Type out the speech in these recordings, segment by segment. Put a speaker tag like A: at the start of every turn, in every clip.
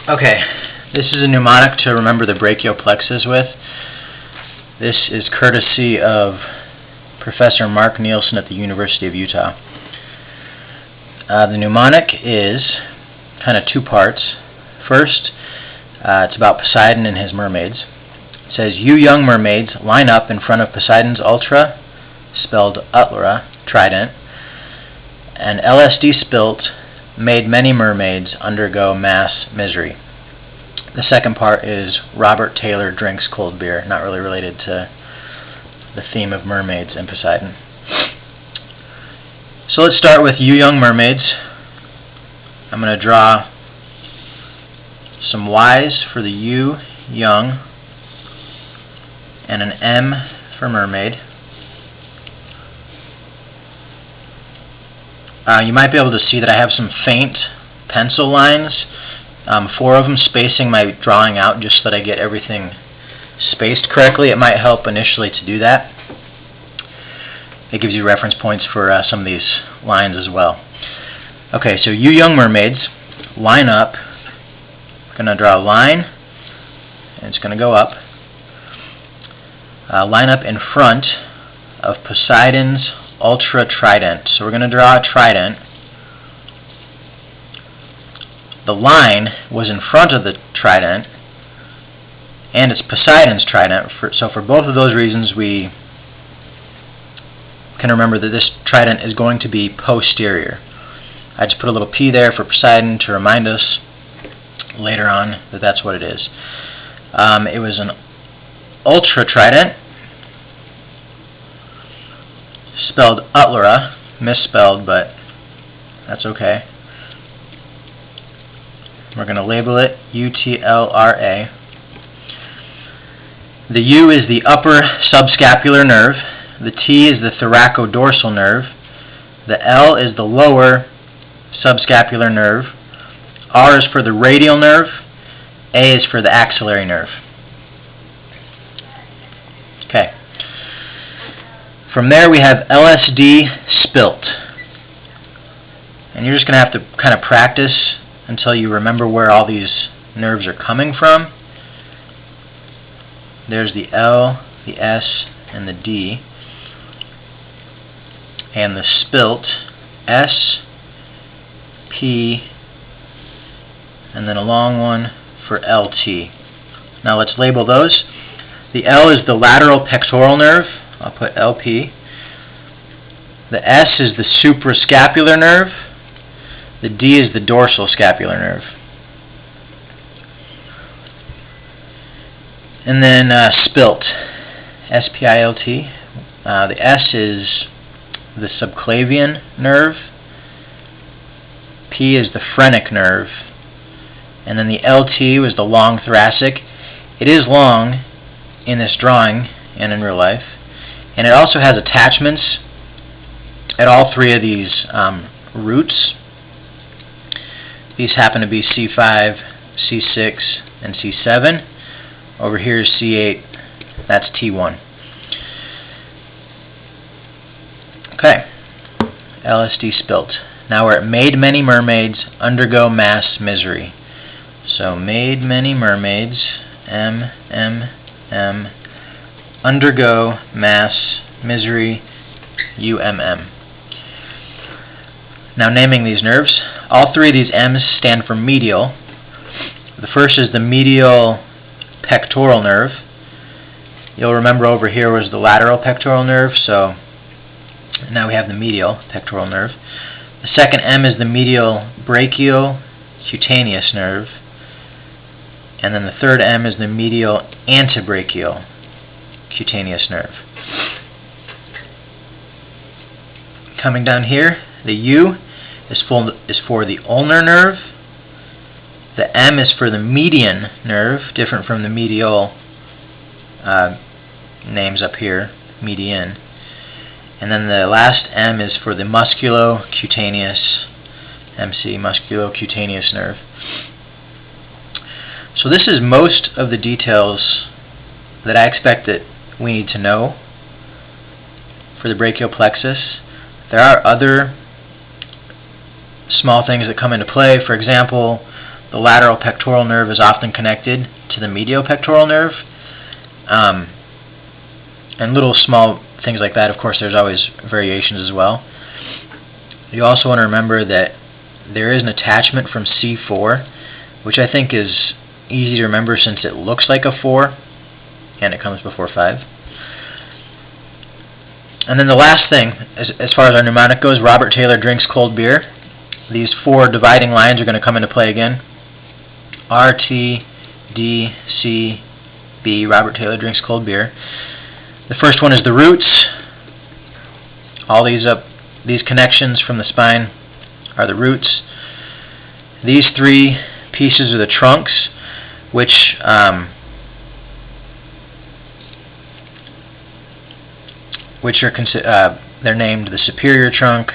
A: Okay, this is a mnemonic to remember the brachial plexus with. This is courtesy of Professor Mark Nielsen at the University of Utah. The mnemonic is kind of two parts. First, it's about Poseidon and his mermaids. It says, "You young mermaids, line up in front of Poseidon's ultra, spelled Utlera, trident, and LSD spilt, made many mermaids undergo mass misery." The second part is Robert Taylor drinks cold beer, not really related to the theme of mermaids and Poseidon. So let's start with "You young mermaids." I'm going to draw some Y's for the U, young, and an M for mermaid. You might be able to see that I have some faint pencil lines, 4 of them, spacing my drawing out just so that I get everything spaced correctly. It might help initially to do that. It gives you reference points for some of these lines as well. Okay, so "You young mermaids, line up." I'm going to draw a line, and it's going to go up. Line up in front of Poseidon's ultra trident. So we're going to draw a trident. The line was in front of the trident, and it's Poseidon's trident. So for both of those reasons, we can remember that this trident is going to be posterior. I just put a little P there for Poseidon to remind us later on that that's what it is. It was an ultra trident, spelled Utlera, misspelled, but that's okay. We're going to label it UTLRA. The U is the upper subscapular nerve. The T is the thoracodorsal nerve. The L is the lower subscapular nerve. R is for the radial nerve. A is for the axillary nerve. Okay. From there we have LSD spilt. And you're just going to have to kind of practice until you remember where all these nerves are coming from. There's the L, the S, and the D. And the spilt, S, P, and then a long one for LT. Now let's label those. The L is the lateral pectoral nerve. I'll put LP. The S is the suprascapular nerve. The D is the dorsal scapular nerve. And then spilt, S-P-I-L-T. The S is the subclavian nerve. P is the phrenic nerve. And then the LT was the long thoracic. It is long in this drawing and in real life. And it also has attachments at all 3 of these roots. These happen to be C5, C6, and C7. Over here is C8. That's T1. Okay. LSD spilt. Now we're at "Made many mermaids undergo mass misery." So "made many mermaids," M, M, M, undergo mass misery, UMM. Now naming these nerves. All 3 of these M's stand for medial. The first is the medial pectoral nerve. You'll remember over here was the lateral pectoral nerve, so now we have the medial pectoral nerve. The second M is the medial brachial cutaneous nerve. And then the third M is the medial antebrachial cutaneous nerve. Coming down here, the U is for the ulnar nerve. The M is for the median nerve, different from the medial names up here, median. And then the last M is for the musculocutaneous, MC, musculocutaneous nerve. So this is most of the details that I expect that we need to know for the brachial plexus. There are other small things that come into play. For example, the lateral pectoral nerve is often connected to the medial pectoral nerve. And little small things like that, of course, there's always variations as well. You also want to remember that there is an attachment from C4, which I think is easy to remember since it looks like a 4 and it comes before 5. And then the last thing, as far as our mnemonic goes, Robert Taylor drinks cold beer. These 4 dividing lines are going to come into play again. R, T, D, C, B. Robert Taylor drinks cold beer. The first one is the roots. All these connections from the spine are the roots. These 3 pieces are the trunks, which are they're named the superior trunk,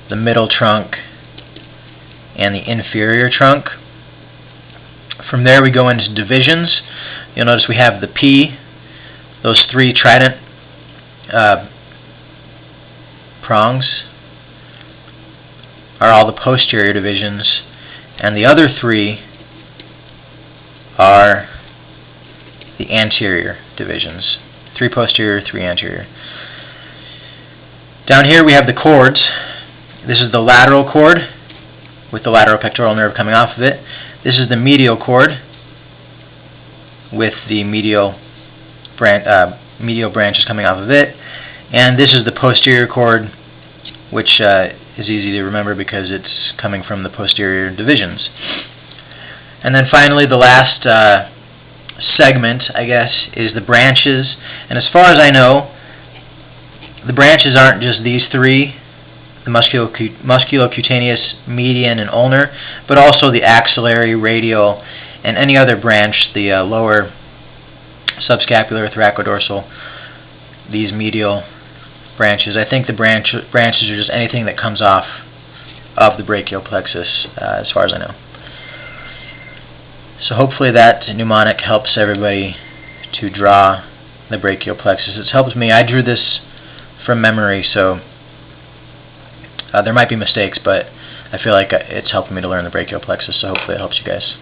A: the middle trunk, and the inferior trunk. From there we go into divisions. You'll notice we have the P, those 3 trident prongs are all the posterior divisions, and the other 3 are the anterior divisions. 3 posterior, 3 anterior. Down here we have the cords. This is the lateral cord with the lateral pectoral nerve coming off of it. This is the medial cord with the medial branches coming off of it. And this is the posterior cord, which is easy to remember because it's coming from the posterior divisions. And then finally the last segment, I guess, is the branches. And as far as I know, the branches aren't just these 3, the musculocutaneous, median, and ulnar, but also the axillary, radial, and any other branch, the lower subscapular, thoracodorsal, these medial branches. I think the branches are just anything that comes off of the brachial plexus, as far as I know. So hopefully that mnemonic helps everybody to draw the brachial plexus. It's helped me. I drew this from memory, so there might be mistakes, but I feel like it's helped me to learn the brachial plexus, so hopefully it helps you guys.